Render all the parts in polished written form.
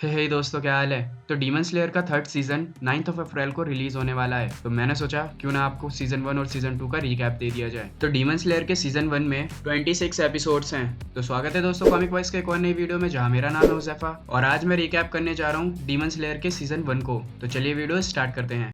हे दोस्तों, क्या हाल है। तो डीमन स्लेयर का थर्ड सीजन 9 अप्रैल को रिलीज होने वाला है। तो मैंने सोचा क्यों ना आपको सीजन 1 और सीजन 2 का रिकैप दे दिया जाए। तो डीमन स्लेयर के सीजन 1 में 26 एपिसोड्स हैं। तो स्वागत है दोस्तों कॉमिक वॉइस के एक और नई वीडियो में, जहां मेरा नाम है हुज़ैफा और आज मैं रिकैप करने जा रहा हूँ डीमन स्लेयर के सीजन 1 को। तो चलिए वीडियो स्टार्ट करते हैं।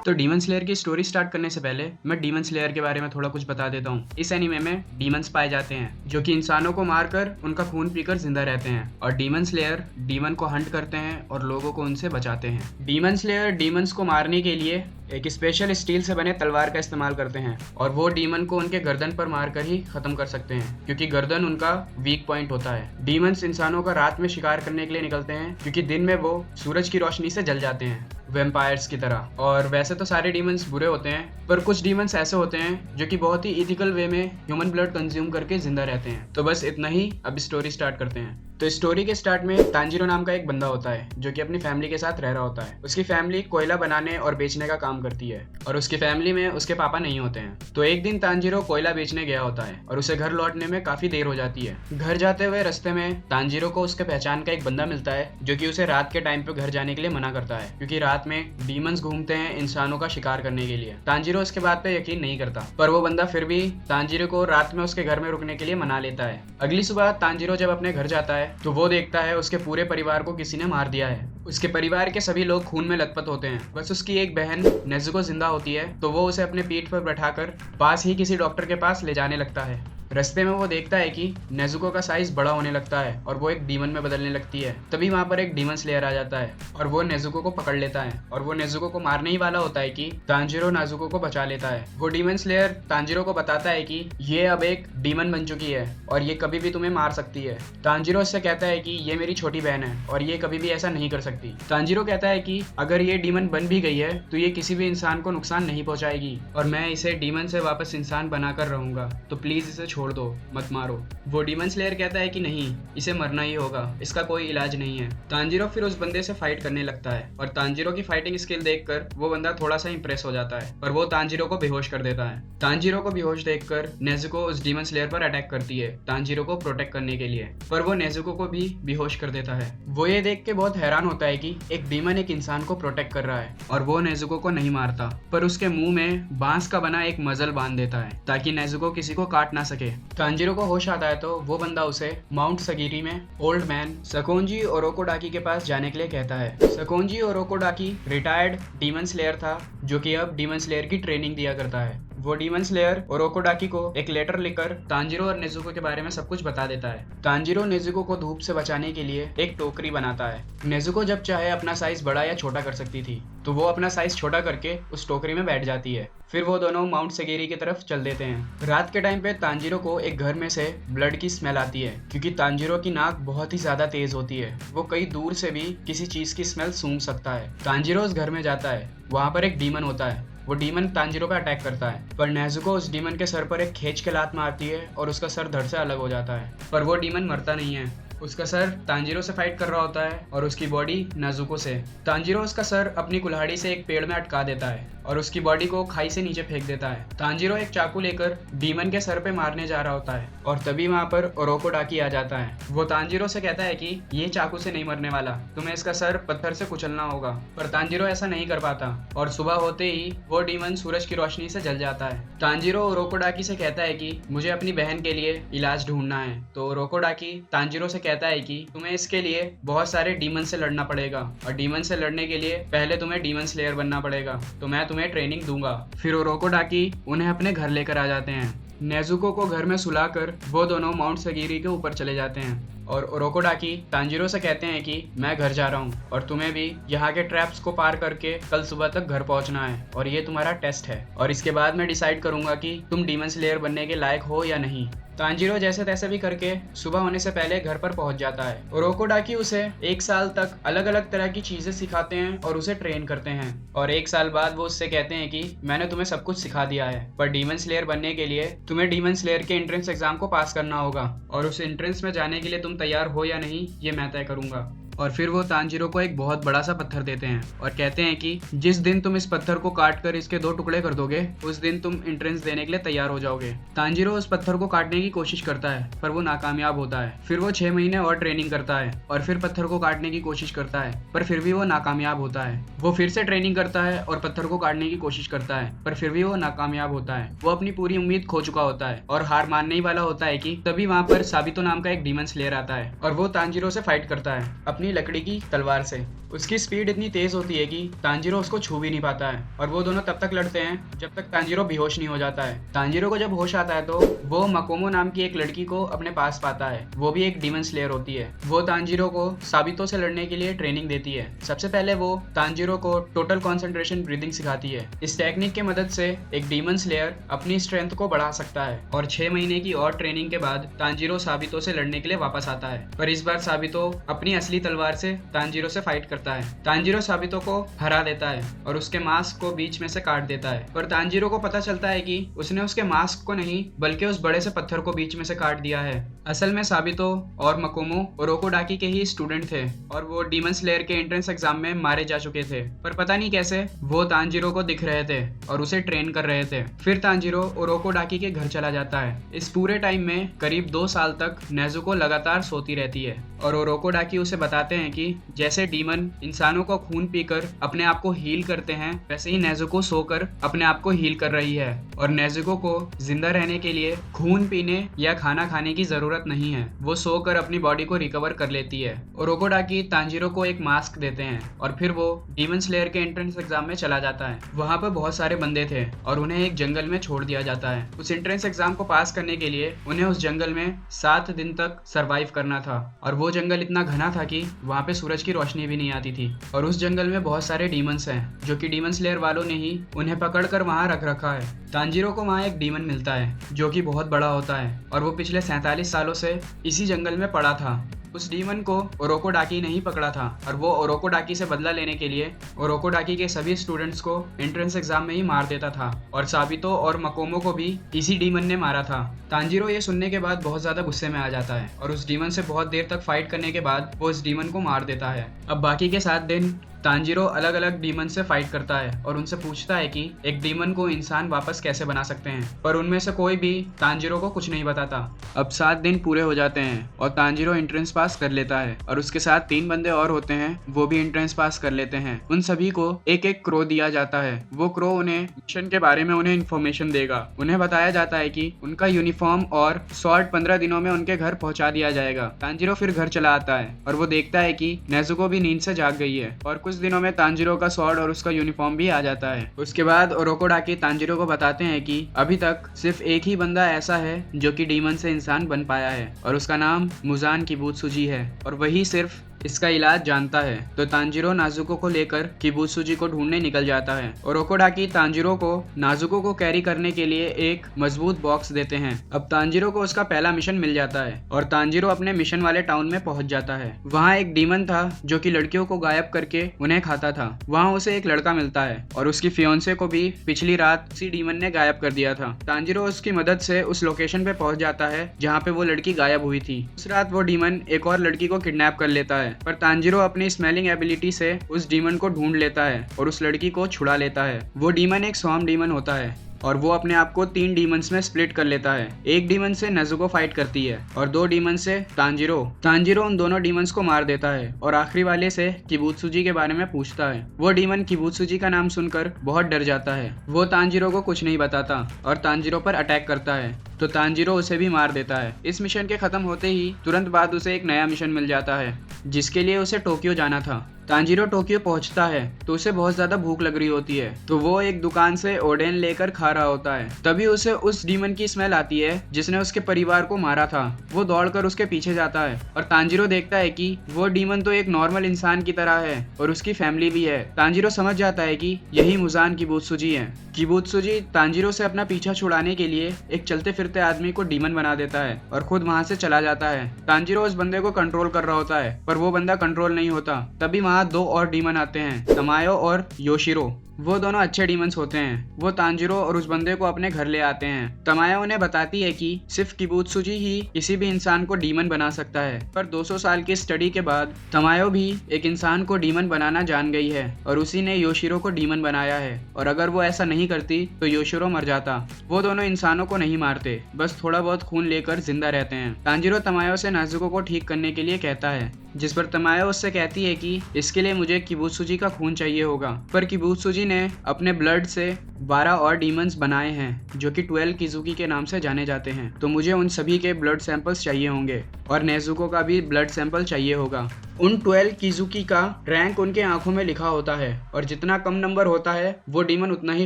तो डीमन स्लेयर की स्टोरी स्टार्ट करने से पहले मैं डीमन स्लेयर के बारे में थोड़ा कुछ बता देता हूँ। इस एनीमे में डीमंस पाए जाते हैं जो कि इंसानों को मारकर उनका खून पीकर जिंदा रहते हैं, और डीमन स्लेयर डीमन को हंट करते हैं और लोगों को उनसे बचाते हैं। डीमन स्लेयर डीमंस को मारने के लिए एक स्पेशल स्टील से बने तलवार का इस्तेमाल करते हैं, और वो डीमन को उनके गर्दन पर मारकर ही खत्म कर सकते हैं, क्योंकि गर्दन उनका वीक पॉइंट होता है। डीमंस इंसानों का रात में शिकार करने के लिए निकलते हैं, क्योंकि दिन में वो सूरज की रोशनी से जल जाते हैं वेम्पायर्स की तरह। और वैसे तो सारे डीमंस बुरे होते हैं, पर कुछ डीमंस ऐसे होते हैं जो कि बहुत ही इथिकल वे में ह्यूमन ब्लड कंज्यूम करके जिंदा रहते हैं। तो बस इतना ही, अब स्टोरी स्टार्ट करते हैं। तो स्टोरी के स्टार्ट में तांजीरो नाम का एक बंदा होता है जो कि अपनी फैमिली के साथ रह रहा होता है। उसकी फैमिली कोयला बनाने और बेचने का काम करती है, और उसकी फैमिली में उसके पापा नहीं होते हैं। तो एक दिन तांजीरो कोयला बेचने गया होता है और उसे घर लौटने में काफी देर हो जाती है। घर जाते हुए रास्ते में तांजीरो को उसके पहचान का एक बंदा मिलता है जो कि उसे रात के टाइम पे घर जाने के लिए मना करता है, क्योंकि रात में डीमंस घूमते हैं इंसानों का शिकार करने के लिए। तांजीरो इसके बात पे यकीन नहीं करता, पर वो बंदा फिर भी तांजीरो को रात में उसके घर में रुकने के लिए मना लेता है। अगली सुबह तांजीरो जब अपने घर जाता है तो वो देखता है उसके पूरे परिवार को किसी ने मार दिया है। उसके परिवार के सभी लोग खून में लथपथ होते हैं, बस उसकी एक बहन नेजुको जिंदा होती है। तो वो उसे अपने पीठ पर बैठाकर पास ही किसी डॉक्टर के पास ले जाने लगता है। रास्ते में वो देखता है कि नेजुको का साइज बड़ा होने लगता है और वो एक डीमन में बदलने लगती है। तभी वहां पर एक डीमन स्लेयर आ जाता है और वो नेजुको को पकड़ लेता है, और वो नेजुको को मारने ही वाला होता है कि तांजीरो नेजुको को बचा लेता है। वो डीमन स्लेयर तांजीरो को बताता है कि ये अब एक डीमन बन चुकी है और ये कभी भी तुम्हें मार सकती है। तांजीरो इससे कहता है कि ये मेरी छोटी बहन है और ये कभी भी ऐसा नहीं कर सकती। तांजीरो कहता है कि अगर ये डीमन बन भी गई है तो ये किसी भी इंसान को नुकसान नहीं पहुंचाएगी, और मैं इसे डीमन से वापस इंसान बनाकर रहूंगा, तो प्लीज इसे छोड़ दो, मत मारो। वो डीमन स्लेयर कहता है कि नहीं, इसे मरना ही होगा, इसका कोई इलाज नहीं है। तांजीरो फिर उस बंदे से फाइट करने लगता है, और तांजीरो की फाइटिंग स्किल देखकर वो बंदा थोड़ा सा इंप्रेस हो जाता है, पर वो तांजीरो को बेहोश कर देता है। तांजीरो को बेहोश देखकर नेजुको उस डीमन स्लेयर पर अटैक करती है तांजीरो को प्रोटेक्ट करने के लिए, पर वो नेजुको को भी बेहोश कर देता है। वो ये देख के बहुत हैरान होता है कि एक डीमन एक इंसान को प्रोटेक्ट कर रहा है, और वो नेजुको को नहीं मारता, पर उसके मुंह में बांस का बना एक मजल बांध देता है ताकि नेजुको किसी को काट ना सके। तांजीरो को होश आता है तो वो बंदा उसे माउंट सगीरी में ओल्ड मैन सकोंजी ओरोकोडाकी के पास जाने के लिए कहता है। सकोंजी ओरोकोडाकी रिटायर्ड डीमन स्लेयर था जो कि अब डीमन स्लेयर की ट्रेनिंग दिया करता है। वो डीमन स्लेयर ओरोकोडाकी को एक लेटर लिखकर तांजीरो और नेजुको के बारे में सब कुछ बता देता है। तांजीरो नेजुको को धूप से बचाने के लिए एक टोकरी बनाता है। नेजुको जब चाहे अपना साइज बड़ा या छोटा कर सकती थी, तो वो अपना साइज छोटा करके उस टोकरी में बैठ जाती है। फिर वो दोनों माउंट सगीरी की तरफ चल देते हैं। रात के टाइम पे तांजीरो को एक घर में से ब्लड की स्मेल आती है, क्योंकि तांजीरो की नाक बहुत ही ज्यादा तेज होती है। वो कई दूर से भी किसी चीज की स्मेल सूंघ सकता है। तांजीरो उस घर में जाता है, वहाँ पर एक डीमन होता है। वो डीमन तांजीरो पे अटैक करता है, पर नेजुको उस डीमन के सर पर एक खींच के लात मारती है और उसका सर धड़ से अलग हो जाता है। पर वो डीमन मरता नहीं है। उसका सर तांजीरो से फाइट कर रहा होता है और उसकी बॉडी नेजुको से। तांजीरो उसका सर अपनी कुल्हाड़ी से एक पेड़ में अटका देता है और उसकी बॉडी को खाई से नीचे फेंक देता है। तांजीरो एक चाकू लेकर डीमन के सर पे मारने जा रहा होता है, और तभी वहां पर ओरोकोडाकी आ जाता है। वो तांजीरो से कहता है कि ये चाकू से नहीं मरने वाला, तुम्हें इसका सर पत्थर से कुचलना होगा। पर तांजीरो ऐसा नहीं कर पाता, और सुबह होते ही वो डीमन सूरज की रोशनी से जल जाता है। तांजीरो ओरोकोडाकी से कहता है कि मुझे अपनी बहन के लिए इलाज ढूंढना है। तो ओरोकोडाकी तांजीरो से कहता है कि तुम्हें इसके लिए बहुत सारे डीमन से लड़ना पड़ेगा, और डीमन से लड़ने के लिए पहले तुम्हें डीमन स्लेयर बनना पड़ेगा, तो मैं तुम्हें ट्रेनिंग दूंगा। फिर ओरोकोडाकी उन्हें अपने घर लेकर आ जाते हैं। नेजुको को घर में सुलाकर वो दोनों माउंट सगीरी के ऊपर चले जाते हैं, और ओरोकोडाकी तांजीरो से कहते हैं कि मैं घर जा रहा हूँ और तुम्हें भी यहाँ के ट्रैप्स को पार करके कल सुबह तक घर पहुँचना है, और ये तुम्हारा टेस्ट है, और इसके बाद मैं डिसाइड करूंगा कि तुम डीमन स्लेयर बनने के लायक हो या नहीं। तांजीरो जैसे तैसे भी करके सुबह होने से पहले घर पर पहुंच जाता है। ओरोकोडाकी उसे 1 साल तक अलग अलग तरह की चीजें सिखाते हैं और उसे ट्रेन करते हैं, और 1 साल बाद वो उससे कहते हैं कि मैंने तुम्हें सब कुछ सिखा दिया है, पर डीमन स्लेयर बनने के लिए तुम्हें डीमन स्लेयर के एंट्रेंस एग्जाम को पास करना होगा, और उस एंट्रेंस में जाने के लिए तुम तैयार हो या नहीं ये मैं तय करूंगा। और फिर वो तांजीरो को एक बहुत बड़ा सा पत्थर देते हैं और कहते हैं कि जिस दिन तुम इस पत्थर को काट कर इसके 2 टुकड़े कर दोगे उस दिन तुम एंट्रेंस देने के लिए तैयार हो जाओगे। तांजीरो उस पत्थर को काटने की कोशिश करता है पर वो नाकामयाब होता है। फिर वो 6 महीने और ट्रेनिंग करता है और फिर पत्थर को काटने की कोशिश करता है पर फिर भी वो नाकामयाब होता है। वो फिर से ट्रेनिंग करता है और पत्थर को काटने की कोशिश करता है पर फिर भी वो नाकामयाब होता है। वो अपनी पूरी उम्मीद खो चुका होता है और हार मानने ही वाला होता है कि तभी वहाँ पर साबितो नाम का एक डीमन स्लेयर आता है और वो तांजीरो से फाइट करता है अपनी लकड़ी की तलवार से। उसकी स्पीड इतनी तेज होती है कि तांजीरो उसको छू भी नहीं पाता है और वो दोनों तब तक लड़ते हैं जब तक तांजीरो बेहोश नहीं हो जाता है। तांजीरो को जब होश आता है तो वो मकोमो नाम की एक लड़की को अपने पास पाता है। वो भी एक डीमन स्लेयर होती है। वो तांजीरो को साबितो से लड़ने के लिए ट्रेनिंग देती है। सबसे पहले वो तांजीरो को टोटल कंसंट्रेशन ब्रीदिंग सिखाती है। इस टेक्निक की मदद से एक डीमन स्लेयर अपनी स्ट्रेंथ को बढ़ा सकता है और 6 महीने की और ट्रेनिंग के बाद तांजीरो साबितो से लड़ने के लिए वापस आता है। पर इस बार साबितो अपनी असली तलवार से तांजीरो से फाइट करता है। तांजीरो साबितो को हरा देता है और उसके मास्क को बीच में से काट देता है। पर तांजीरो को पता चलता है कि उसने उसके मास्क को नहीं बल्कि उस बड़े से पत्थर को बीच में से काट दिया है। असल में साबितो और मकोमो ओरोकोडाकी के ही स्टूडेंट थे और वो डीमन स्लेयर के एंट्रेंस एग्जाम में मारे जा चुके थे। पर पता नहीं कैसे वो तांजीरो को दिख रहे थे और उसे ट्रेन कर रहे थे। फिर तांजीरो ओरोकोडाकी के घर चला जाता है। इस पूरे टाइम में करीब 2 साल तक नेजुको लगातार सोती रहती है और ओरोकोडाकी उसे बताते हैं कि जैसे डीमन इंसानों को खून पीकर अपने आप को हील करते हैं वैसे ही नेजुको सोकर अपने आप को हील कर रही है और नेजुको को जिंदा रहने के लिए खून पीने या खाना खाने की जरूरत नहीं है। वो सोकर अपनी बॉडी को रिकवर कर लेती है। ओरोकोडाकी तांजीरो को एक मास्क देते हैं और फिर वो डीमन स्लेयर के एंट्रेंस एग्जाम में चला जाता है। वहाँ पर बहुत सारे बंदे थे और उन्हें एक जंगल में छोड़ दिया जाता है। उस एंट्रेंस एग्जाम को पास करने के लिए उन्हें उस जंगल में 7 दिन तक सरवाइव करना था और वो जंगल इतना घना था कि वहाँ पे सूरज की रोशनी भी नहीं आती थी और उस जंगल में बहुत सारे डीमंस हैं जो कि डीमन स्लेयर वालों ने ही उन्हें पकड़कर वहाँ रख रखा है। तांजीरो को वहाँ एक डीमन मिलता है जो कि बहुत बड़ा होता है और वो पिछले 47 सालों से इसी जंगल में पड़ा था। उस डीमन को ओरोकोडाकी ने ही पकड़ा था और वो ओरोकोडाकी से बदला लेने के लिए ओरोकोडाकी के सभी स्टूडेंट्स को एंट्रेंस एग्जाम में ही मार देता था और साबितो और मकोमो को भी इसी डीमन ने मारा था। तांजीरो ये सुनने के बाद बहुत ज्यादा गुस्से में आ जाता है और उस डीमन से बहुत देर तक फाइट करने के बाद वो उस डीमन को मार देता है। अब बाकी के 7 दिन तांजीरो अलग अलग डीमन से फाइट करता है और उनसे पूछता है कि एक डीमन को इंसान वापस कैसे बना सकते हैं, पर उनमें से कोई भी तांजीरो को कुछ नहीं बताता। अब 7 दिन पूरे हो जाते हैं और तांजीरो एंट्रेंस पास कर लेता है और उसके साथ 3 बंदे और होते हैं, वो भी एंट्रेंस पास कर लेते हैं। उन सभी को एक एक क्रो दिया जाता है। वो क्रो उन्हें मिशन के बारे में उन्हें इन्फॉर्मेशन देगा। उन्हें बताया जाता है कि उनका यूनिफॉर्म और स्वॉर्ड 15 दिनों में उनके घर पहुंचा दिया जाएगा। तांजीरो फिर घर चला आता है और वो देखता है कि नेजुको भी नींद से जाग गई है और कुछ दिनों में तांजीरो का स्वॉर्ड और उसका यूनिफॉर्म भी आ जाता है। उसके बाद ओरोकोडाकी तांजीरो को बताते हैं कि अभी तक सिर्फ एक ही बंदा ऐसा है जो कि डीमन से इंसान बन पाया है और उसका नाम मुजान किबुत्सुजी है और वही सिर्फ इसका इलाज जानता है। तो तांजीरो नाजुको को लेकर किबुत्सुजी को ढूंढने निकल जाता है। ओरोकोडाकी तांजीरो को नाजुको को कैरी करने के लिए एक मजबूत बॉक्स देते हैं। अब तांजीरो को उसका पहला मिशन मिल जाता है और तांजीरो अपने मिशन वाले टाउन में पहुंच जाता है। वहाँ एक डीमन था जो कि लड़कियों को गायब करके उन्हें खाता था। वहाँ उसे एक लड़का मिलता है और उसकी फियोंसे को भी पिछली रात उसी डीमन ने गायब कर दिया था। तांजीरो उसकी मदद से उस लोकेशन पे पहुंच जाता है जहाँ पे वो लड़की गायब हुई थी। उस रात वो डीमन एक और लड़की को किडनैप कर लेता है, पर तांजीरो अपनी स्मेलिंग एबिलिटी से उस डीमन को ढूंढ लेता है और उस लड़की को छुड़ा लेता है। वो डीमन एक स्वॉर्म डीमन होता है और वो अपने आप को 3 डीमंस में स्प्लिट कर लेता है। एक डीमन से नेजुको फाइट करती है और 2 डीमन से तांजीरो उन दोनों डीमंस को मार देता है और आखिरी वाले से किबुत्सुजी के बारे में पूछता है। वो डीमन किबुत्सुजी का नाम सुनकर बहुत डर जाता है। वो तांजीरो को कुछ नहीं बताता और तांजीरो पर अटैक करता है तो तांजीरो उसे भी मार देता है। इस मिशन के खत्म होते ही तुरंत बाद उसे एक नया मिशन मिल जाता है जिसके लिए उसे टोक्यो जाना था। तांजीरो टोक्यो पहुंचता है तो उसे बहुत ज्यादा भूख लग रही होती है तो वो एक दुकान से ओडेन लेकर खा रहा होता है। तभी उसे उस डीमन की स्मेल आती है जिसने उसके परिवार को मारा था। वो दौड़कर उसके पीछे जाता है और तांजीरो देखता है कि वो डीमन तो एक नॉर्मल इंसान की तरह है और उसकी फैमिली भी है। तांजीरो समझ जाता है कि यही मुजान किबुत्सुजी है। किबुत्सुजी तांजीरो से अपना पीछा छुड़ाने के लिए एक चलते फिरते आदमी को डीमन बना देता है और खुद वहां से चला जाता है। तांजीरो उस बंदे को कंट्रोल कर रहा होता है पर वो बंदा कंट्रोल नहीं होता। तभी वहाँ 2 और डीमन आते हैं, तमायो और योशिरो। वो दोनों अच्छे डीमंस होते हैं। वो तांजिरो और उस बंदे को अपने घर ले आते हैं। तमाया उन्हें बताती है कि सिर्फ किबुत्सुजी ही किसी भी इंसान को डीमन बना सकता है, पर 200 साल की स्टडी के बाद तमायो भी एक इंसान को डीमन बनाना जान गई है और उसी ने योशिरो को डीमन बनाया है, और अगर वो ऐसा नहीं करती तो योशिरो मर जाता। वो दोनों इंसानों को नहीं मारते, बस थोड़ा बहुत खून लेकर जिंदा रहते हैं। तांजिरो तमायो से नाजुको को ठीक करने के लिए कहता है, जिस पर तमायो उससे कहती है कि इसके लिए मुझे किबुत्सुजी का खून चाहिए होगा, पर किबुत्सुजी ने अपने ब्लड से 12 और डीमंस बनाए हैं जो कि 12 किजुकी के नाम से जाने जाते हैं, तो मुझे उन सभी के ब्लड सैंपल्स चाहिए होंगे और नेजुको का भी ब्लड सैंपल चाहिए होगा। उन 12 किजुकी का रैंक उनके आंखों में लिखा होता है और जितना कम नंबर होता है वो डीमन उतना ही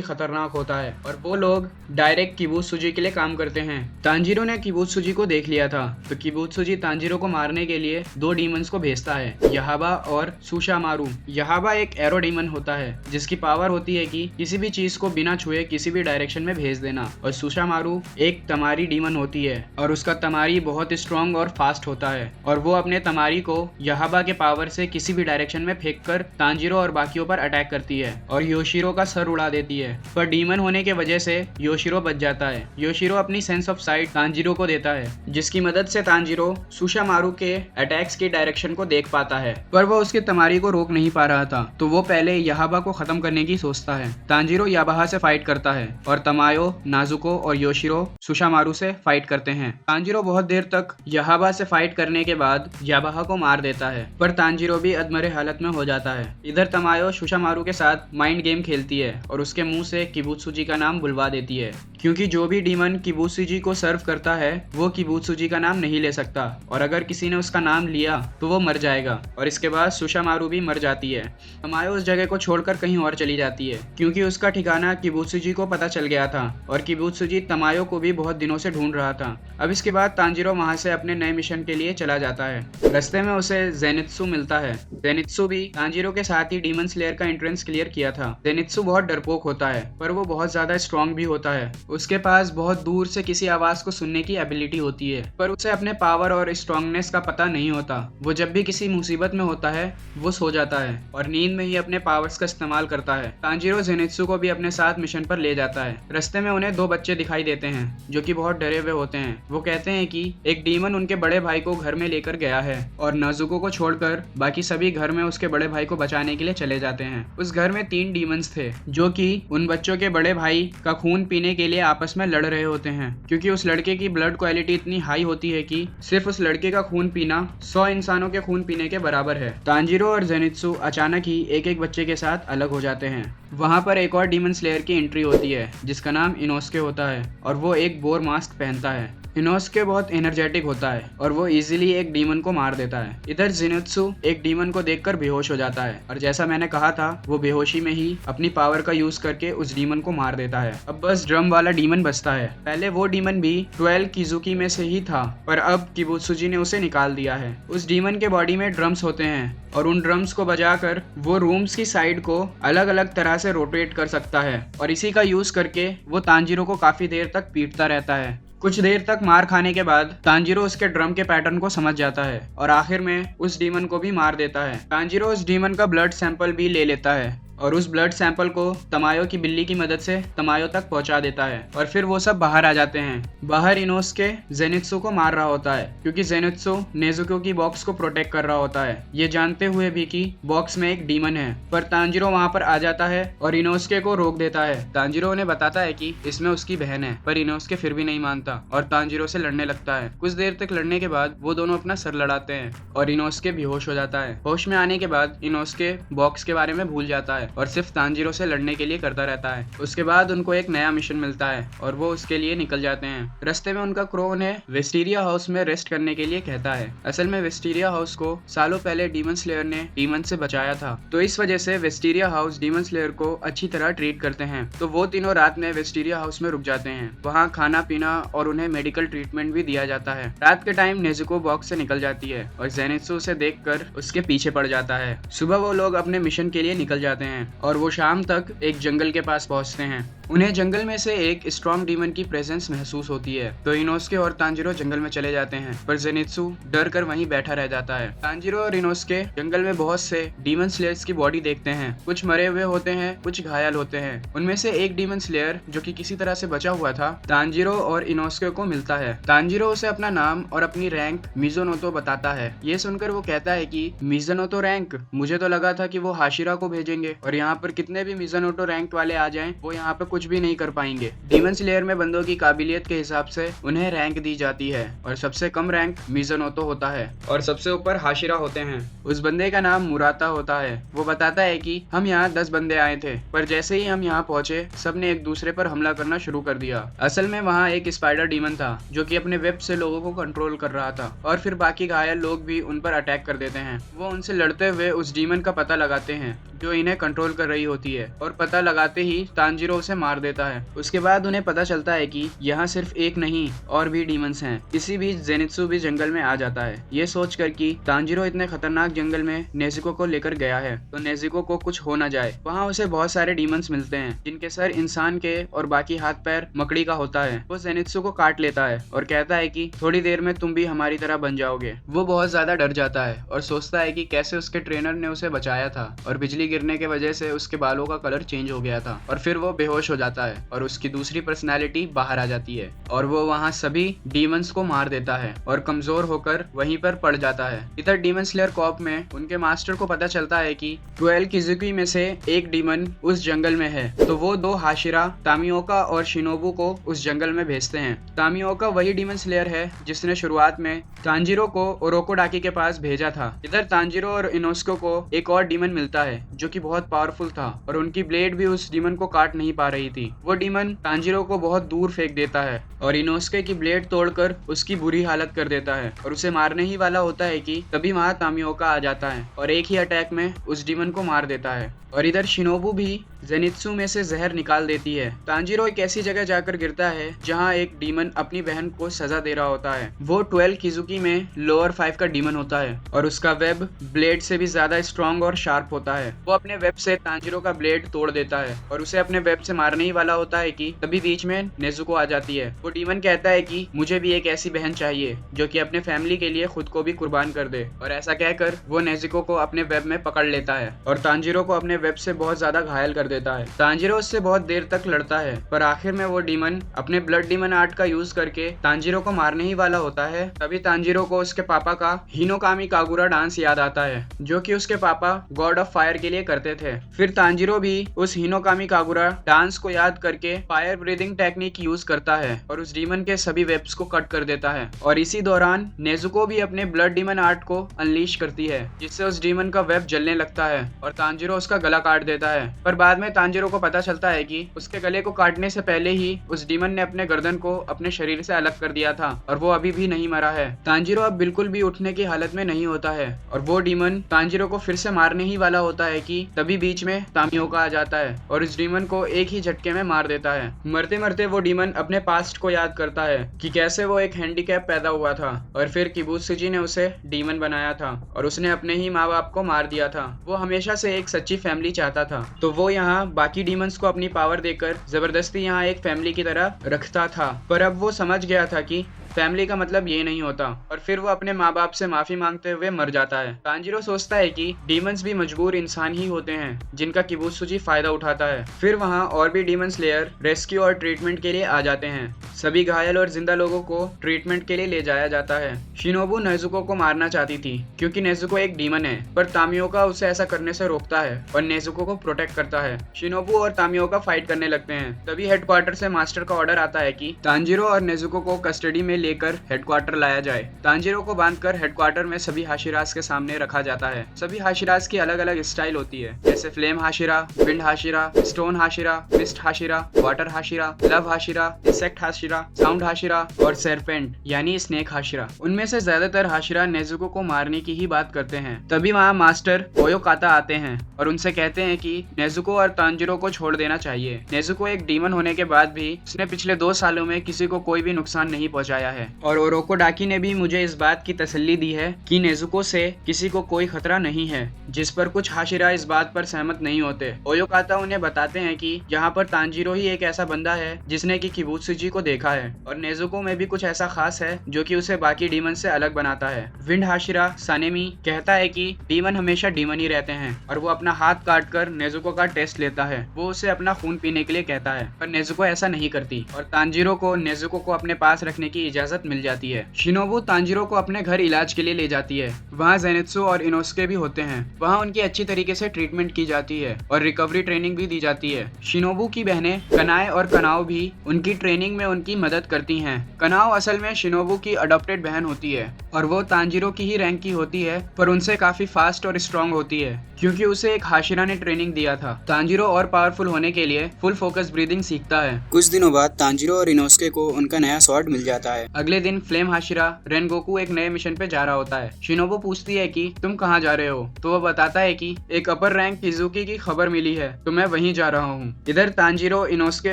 खतरनाक होता है, और वो लोग डायरेक्ट किबुत्सुजी के लिए काम करते हैं। तांजिरो ने किबुत्सुजी को देख लिया था, तो किबुत्सुजी तांजिरो को मारने के लिए 2 डीमंस को भेजता है, यहाबा और सुशामारू। यहाबा एक एरो डीमन होता है जिसकी पावर होती है कि किसी भी चीज को बिना छुए किसी भी डायरेक्शन में भेज देना, और सुशामारू एक तमारी डीमन होती है और उसका तमारी बहुत स्ट्रॉन्ग और फास्ट होता है, और वो अपने तमारी को यहाबा के पावर से किसी भी डायरेक्शन में फेंककर तांजिरो और बाकियों पर अटैक करती है और योशिरो का सर उड़ा देती है, पर डीमन होने के वजह से योशिरो बच जाता है। योशिरो अपनी सेंस ऑफ साइट तांजिरो को देता है, जिसकी मदद से तांजिरो सुशामारू के अटैक्स की डायरेक्शन को देख पाता है, पर वो उसके तमारी को रोक नहीं पा रहा था, तो वो पहले याहाबा को खत्म करने की सोचता है। तांजिरो याबाहा से फाइट करता है और तमायो, नाजुको और योशिरो सुशामारू से फाइट करते हैं। तांजिरो बहुत देर तक याहाबा से फाइट करने के बाद याबाहा को मार देता है, पर तांजिरो भी अधमरे हालत में हो जाता है। इधर तमायो सुशामारू के साथ माइंड गेम खेलती है और उसके मुंह से किबुत्सुजी का नाम बुलवा देती है, क्योंकि जो भी डीमन किबुत्सुजी को सर्व करता है वो किबुत्सुजी का नाम नहीं ले सकता, और अगर किसी ने उसका नाम लिया तो वो मर जाएगा, और इसके बाद सुशामारू भी मर जाती है। तमायो उस जगह को छोड़कर कहीं और चली जाती है, क्योंकि उसका ठिकाना किबुत्सुजी को पता चल गया था और किबुत्सुजी तमायो को भी बहुत दिनों से ढूंढ रहा था। अब इसके बाद तांजिरो वहां से अपने नए मिशन के लिए चला जाता है। रास्ते में उसे जेनित्सु मिलता है। जेनित्सु भी तांजिरो के साथ ही डीमन स्लेयर का एंट्रेंस क्लियर किया था। जेनित्सु बहुत डरपोक होता है, पर वो बहुत ज्यादा स्ट्रॉन्ग भी होता है। उसके पास बहुत दूर से किसी आवाज को सुनने की एबिलिटी होती है, पर उसे अपने पावर और स्ट्रॉन्गनेस का पता नहीं होता। वो जब भी किसी मुसीबत में होता है वो सो जाता है और नींद में ही अपने पावर्स का इस्तेमाल करता है। तांजिरो जेनित्सु को भी अपने साथ मिशन पर ले जाता है। रास्ते में उन्हें 2 बच्चे दिखाई देते हैं जो कि बहुत डरे हुए होते हैं। वो कहते हैं कि एक डीमन उनके बड़े भाई को घर में लेकर गया है और नाजुको को छोड़कर बाकी सभी घर में उसके बड़े भाई को बचाने के लिए चले जाते हैं। उस घर में 3 डीमंस थे जो कि उन बच्चों के बड़े भाई का खून पीने के लिए आपस में लड़ रहे होते हैं, क्योंकि उस लड़के की ब्लड क्वालिटी इतनी हाई होती है कि सिर्फ उस लड़के का खून पीना 100 इंसानों के खून पीने के बराबर है। तांजिरो और जेनित्सु अचानक ही एक बच्चे के साथ अलग हो जाते हैं। वहाँ पर एक और डीमन स्लेयर की एंट्री होती है जिसका नाम इनोस्के होता है और वो एक बोर मास्क पहनता है। इनोस्के बहुत एनर्जेटिक होता है और वो इजीली एक डीमन को मार देता है। इधर जेनित्सु एक डीमन को देखकर बेहोश हो जाता है और जैसा मैंने कहा था वो बेहोशी में ही अपनी पावर का यूज करके उस डीमन को मार देता है। अब बस ड्रम वाला डीमन बचता है। पहले वो डीमन भी 12 किजुकी में से ही था, पर अब किबुत्सुजी ने उसे निकाल दिया है। उस डीमन के बॉडी में ड्रम्स होते हैं और उन ड्रम्स को बजाकर वो रूम्स की साइड को अलग अलग तरह से रोटेट कर सकता है, और इसी का यूज करके वो तांजिरो को काफी देर तक पीटता रहता है। कुछ देर तक मार खाने के बाद तांजिरो उसके ड्रम के पैटर्न को समझ जाता है और आखिर में उस डीमन को भी मार देता है। तांजिरो उस डीमन का ब्लड सैंपल भी ले लेता है और उस ब्लड सैंपल को तमायो की बिल्ली की मदद से तमायो तक पहुंचा देता है, और फिर वो सब बाहर आ जाते हैं। बाहर इनोस्के जेनित्सु को मार रहा होता है क्योंकि जेनित्सु नेजुको की बॉक्स को प्रोटेक्ट कर रहा होता है, ये जानते हुए भी कि बॉक्स में एक डीमन है। पर तांजिरो वहां पर आ जाता है और इनोस्के को रोक देता है। तांजिरो उन्हें बताता है कि इसमें उसकी बहन है, पर इनोस्के फिर भी नहीं मानता और तांजिरो से लड़ने लगता है। कुछ देर तक लड़ने के बाद वो दोनों अपना सर लड़ाते हैं और इनोस्के बेहोश हो जाता है। होश में आने के बाद इनोस्के बॉक्स के बारे में भूल जाता है और सिर्फ तांजिरो से लड़ने के लिए करता रहता है। उसके बाद उनको एक नया मिशन मिलता है और वो उसके लिए निकल जाते हैं। रास्ते में उनका क्रो उन्हें वेस्टीरिया हाउस में रेस्ट करने के लिए कहता है। असल में वेस्टीरिया हाउस को सालों पहले डीमन स्लेयर ने डीमन से बचाया था, तो इस वजह से वेस्टीरिया हाउस डीमन स्लेयर को अच्छी तरह ट्रीट करते हैं। तो वो तीनों रात में वेस्टीरिया हाउस में रुक जाते हैं। वहाँ खाना पीना और उन्हें मेडिकल ट्रीटमेंट भी दिया जाता है। रात के टाइम नेजुको बॉक्स से निकल जाती है और जेनित्सु उसे देखकर उसके पीछे पड़ जाता है। सुबह वो लोग अपने मिशन के लिए निकल जाते हैं और वो शाम तक एक जंगल के पास पहुंचते हैं। उन्हें जंगल में से एक स्ट्रॉन्ग डीमन की प्रेजेंस महसूस होती है, तो इनोस्के और तांजिरो जंगल में चले जाते हैं, पर जेनित्सु डर कर वहीं बैठा रह जाता है। तांजिरो और इनोस्के जंगल में बहुत से डीमन स्लेयर्स की बॉडी देखते हैं। कुछ मरे हुए होते हैं, कुछ घायल होते हैं। उनमें से एक डीमन स्लेयर जो कि किसी तरह से बचा हुआ था, तांजिरो और इनोस्के को मिलता है। तांजिरो उसे अपना नाम और अपनी रैंक मिज़ोनोतो बताता है। ये सुनकर वो कहता है कि मिज़ोनोतो रैंक, मुझे तो लगा था कि वो हाशिरा को भेजेंगे और यहाँ पर कितने भी मिज़ोनोतो रैंक वाले आ जाएं, वो यहाँ पे कुछ भी नहीं कर पाएंगे। डीमन स्लेयर में बंदों की काबिलियत के हिसाब से उन्हें रैंक दी जाती है और सबसे कम रैंक मिज़ोनोतो होता है और सबसे ऊपर हाशिरा होते हैं। उस बंदे का नाम मुराता होता है। वो बताता है कि हम यहाँ 10 बंदे आए थे, पर जैसे ही हम यहाँ पहुंचे सबने एक दूसरे पर हमला करना शुरू कर दिया। असल में वहाँ एक स्पाइडर डीमन था जो कि अपने वेब से लोगों को कंट्रोल कर रहा था और फिर बाकी घायल लोग भी उन पर अटैक कर देते हैं। वो उनसे लड़ते हुए उस डीमन का पता लगाते हैं जो इन्हें कंट्रोल कर रही होती है और पता लगाते ही तांजिरो उसे मार देता है। उसके बाद उन्हें पता चलता है कि यहाँ सिर्फ एक नहीं और भी डीमंस हैं। इसी बीच जेनित्सु भी जंगल में आ जाता है, ये सोचकर कि तांजिरो इतने खतरनाक जंगल में नेज़ुको को लेकर गया है तो नेज़ुको को कुछ हो ना जाए। वहाँ उसे बहुत सारे डीमंस मिलते हैं जिनके सर इंसान के और बाकी हाथ पैर मकड़ी का होता है। वो जेनित्सु को काट लेता है और कहता है कि थोड़ी देर में तुम भी हमारी तरह बन जाओगे। वो बहुत ज्यादा डर जाता है और सोचता है कि कैसे उसके ट्रेनर ने उसे बचाया था और बिजली गिरने की वजह से उसके बालों का कलर चेंज हो गया था और फिर वो बेहोश हो जाता है और उसकी दूसरी पर्सनैलिटी बाहर आ जाती है और वो वहाँ सभी डीमंस को मार देता है और कमजोर होकर वहीं पर पड़ जाता है। इधर डीमन स्लेयर कॉप में उनके मास्टर को पता चलता है कि 12 किजुकी में से एक डीमन उस जंगल में है, तो वो 2 हाशिरा तामियोका और शिनोबू को उस जंगल में भेजते हैं। तामियोका वही डीमन स्लेयर है जिसने शुरुआत में तांजिरो को ओरोकोडाकी के पास भेजा था। इधर तांजिरो और इनोस्को को एक और डीमन मिलता है जो कि बहुत पावरफुल था और उनकी ब्लेड भी उस डीमन को काट नहीं पा रही थी। वो डीमन तांजिरो को बहुत दूर फेंक देता है और इनोस्के की ब्लेड तोड़कर उसकी बुरी हालत कर देता है और उसे मारने ही वाला होता है कि तभी वहाँ तामियोका आ जाता है और एक ही अटैक में उस डीमन को मार देता है। और इधर शिनोबू भी जेनित्सु में से जहर निकाल देती है। तांजिरो एक ऐसी जगह जाकर गिरता है जहां एक डीमन अपनी बहन को सजा दे रहा होता है। वो 12 किजुकी में लोअर 5 का डीमन होता है और उसका वेब ब्लेड से भी ज्यादा स्ट्रॉन्ग और शार्प होता है। वो अपने वेब से तांजिरो का ब्लेड तोड़ देता है और उसे अपने वेब से मारने ही वाला होता है कि तभी बीच में नेज़ुको आ जाती है। वो डीमन कहता है कि मुझे भी एक ऐसी बहन चाहिए जो कि अपने फैमिली के लिए खुद को भी कुर्बान कर दे, और ऐसा कहकर वो नेज़ुको को अपने वेब में पकड़ लेता है और तांजिरो को अपने वेब से बहुत ज्यादा घायल कर देता है। तांजिरो उससे बहुत देर तक लड़ता है पर आखिर में वो डीमन अपने ब्लड डीमन आर्ट का यूज करके तांजिरो को मारने ही वाला होता है। तभी तांजिरो को उसके पापा का हिनोकामी कागुरा डांस याद आता है जो कि उसके पापा गॉड ऑफ फायर के लिए करते थे। फिर तांजिरो भी उस हिनोकामी कागुरा डांस को याद करके फायर ब्रीदिंग टेक्निक यूज करता है और उस डीमन के सभी वेब्स को कट कर देता है। और इसी दौरान नेज़ुको भी अपने ब्लड डीमन आर्ट को अनलीश करती है जिससे उस डीमन का वेब जलने लगता है और तांजिरो उसका गला काट देता है। पर बाद में तांजिरो को पता चलता है कि उसके गले को काटने से पहले ही उस डीमन ने अपने गर्दन को अपने शरीर से अलग कर दिया था और वो अभी भी नहीं मरा है। तांजिरो अब बिल्कुल भी उठने की हालत में नहीं होता है और वो डीमन तांजिरो को फिर से मारने ही वाला होता है कि तभी बीच में तामियोका आ जाता है और उस डीमन को एक ही झटके में मार देता है। मरते मरते वो डीमन अपने पास्ट को याद करता है कि कैसे वो एक हैंडीकैप पैदा हुआ था और फिर किबुत्सुजी ने उसे डीमन बनाया था और उसने अपने ही माँ बाप को मार दिया था। वो हमेशा से एक सच्ची फैमिली चाहता था, तो वो यहाँ बाकी डीमंस को अपनी पावर देकर जबरदस्ती यहाँ एक फैमिली की तरह रखता था। पर अब वो समझ गया था कि फैमिली का मतलब ये नहीं होता और फिर वो अपने माँ बाप से माफी मांगते हुए मर जाता है। तांजिरो सोचता है कि डीमंस भी मजबूर इंसान ही होते हैं जिनका किबुत्सुजी फायदा उठाता है। फिर वहाँ और भी डीमन स्लेयर रेस्क्यू और ट्रीटमेंट के लिए आ जाते हैं। सभी घायल और जिंदा लोगों को ट्रीटमेंट के लिए ले जाया जाता है। शिनोबू नेज़ुको को मारना चाहती थी क्योंकि नेज़ुको एक डीमन है, पर तामियोका उसे ऐसा करने से रोकता है और नेज़ुको को प्रोटेक्ट करता है। शिनोबू और तामियोका फाइट करने लगते हैं। तभी हेडक्वार्टर से मास्टर का ऑर्डर आता है कि तांजिरो और नेज़ुको को कस्टडी में लेकर हेडक्वार्टर लाया जाए। तांजिरो को बांधकर हेडक्वार्टर में सभी हाशिरास के सामने रखा जाता है। सभी हाशिरास की अलग अलग स्टाइल होती है, जैसे flame Hashira, wind Hashira, stone Hashira, mist Hashira, water Hashira, love Hashira, insect Hashira, sound Hashira और सरपेंट यानी स्नेक हाशिरा। उनमें से ज्यादातर हाशिरा नेज़ुको को मारने की ही बात करते हैं। तभी वहाँ मास्टर ओयोकाता आते हैं और उनसे कहते हैं कि नेज़ुको और तांजिरो को छोड़ देना चाहिए। नेज़ुको एक डीमन होने के बाद भी उसने पिछले 2 सालों में किसी को कोई भी नुकसान नहीं पहुंचाया है है। और ओरोकोडाकी ने भी मुझे इस बात की तसल्ली दी है कि नेजुको से किसी को कोई खतरा नहीं है, जिस पर कुछ हाशिरा इस बात पर सहमत नहीं होते। ओयोकाता उन्हें बताते हैं कि यहाँ पर तांजीरो ही एक ऐसा बंदा है जिसने कि किबुत्सुजी को देखा है, और नेजुको में भी कुछ ऐसा खास है जो कि उसे बाकी डीमन से अलग बनाता है। विंड हाशिरा सानेमी कहता है कि डीमन हमेशा डीमन ही रहते हैं, और वो अपना हाथ काट कर नेजुको का टेस्ट लेता है। वो उसे अपना खून पीने के लिए कहता है, पर नेजुको ऐसा नहीं करती और तांजीरो को नेजुको को अपने पास रखने की इजाजत मिल जाती है। शिनोबू तांजीरो को अपने घर इलाज के लिए ले जाती है। वहाँ जेनित्सु और इनोस्के भी होते हैं। वहाँ उनकी अच्छी तरीके से ट्रीटमेंट की जाती है और रिकवरी ट्रेनिंग भी दी जाती है। शिनोबू की बहनें कनाए और कनाओ भी उनकी ट्रेनिंग में उनकी मदद करती हैं। कनाओ असल में शिनोबू की अडॉप्टेड बहन होती है और वो तांजीरो की ही रैंक की होती है, पर उनसे काफी फास्ट और स्ट्रॉन्ग होती है क्योंकि उसे एक हाशिरा ने ट्रेनिंग दिया था। तांजीरो और पावरफुल होने के लिए फुल फोकस ब्रीदिंग सीखता है। कुछ दिनों बाद तांजीरो और इनोस्के को उनका नया स्वॉर्ड मिल जाता है। अगले दिन फ्लेम हाशिरा रेनगोकू एक नए मिशन पे जा रहा होता है। शिनोबू पूछती है कि तुम कहाँ जा रहे हो, तो वो बताता है कि एक अपर रैंक किजुकी की खबर मिली है, तो मैं वहीं जा रहा हूँ। इधर तांजीरो, इनोस्के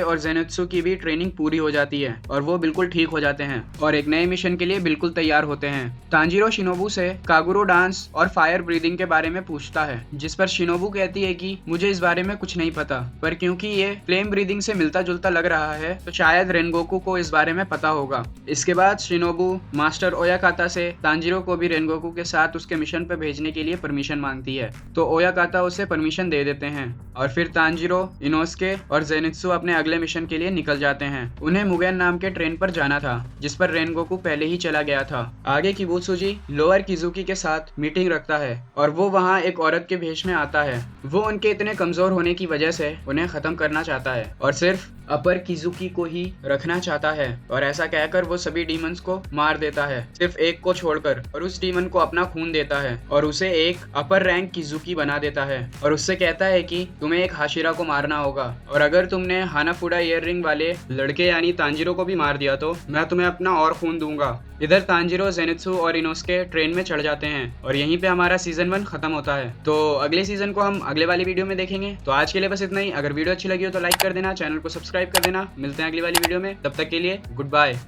और जेनित्सु की भी ट्रेनिंग पूरी हो जाती है और वो बिल्कुल ठीक हो जाते हैं और एक नए मिशन के लिए बिल्कुल तैयार होते हैं। तांजीरो शिनोबू से कागुरो डांस और फायर ब्रीदिंग के बारे में पूछता है, जिस पर शिनोबू कहती है कि मुझे इस बारे में कुछ नहीं पता, पर क्योंकि ये फ्लेम ब्रीदिंग से मिलता जुलता लग रहा है तो शायद रेनगोकू को इस बारे में पता होगा। इसके बाद शिनोबू मास्टर ओयाकाता से तांजीरो को भी रेनगोकू के साथ उसके मिशन पर भेजने के लिए परमिशन मांगती है, तो ओयाकाता उसे परमिशन दे देते हैं और फिर तांजीरो, इनोस्के और जेनित्सु अपने अगले मिशन के लिए निकल जाते हैं। उन्हें मुगेन नाम के ट्रेन पर जाना था जिस पर रेनगोकू पहले ही चला गया था। आगे किबुत्सुजी लोअर किजुकी के साथ मीटिंग रखता है और वो वहाँ एक औरत के भेष में आता है। वो उनके इतने कमजोर होने की वजह से उन्हें खत्म करना चाहता है और सिर्फ अपर किजुकी को ही रखना चाहता है, और ऐसा कहकर वो सभी डीमंस को मार देता है सिर्फ एक को छोड़कर, और उस डीमन को अपना खून देता है और उसे एक अपर रैंक किजुकी बना देता है और उससे कहता है कि तुम्हें एक हाशिरा को मारना होगा, और अगर तुमने हानाफुडा ईयर रिंग वाले लड़के यानी तांजीरो को भी मार दिया तो मैं तुम्हें अपना और खून दूंगा। इधर तांजीरो, जेनित्सु और इनोस्के ट्रेन में चढ़ जाते हैं और यहीं पे हमारा सीजन 1 खत्म होता है। तो अगले सीजन को हम अगले वाली वीडियो में देखेंगे। तो आज के लिए बस इतना ही। अगर वीडियो अच्छी लगी हो तो लाइक कर देना, चैनल को सब्सक्राइब कर देना। मिलते हैं अगली वाली वीडियो में, तब तक के लिए गुड बाय।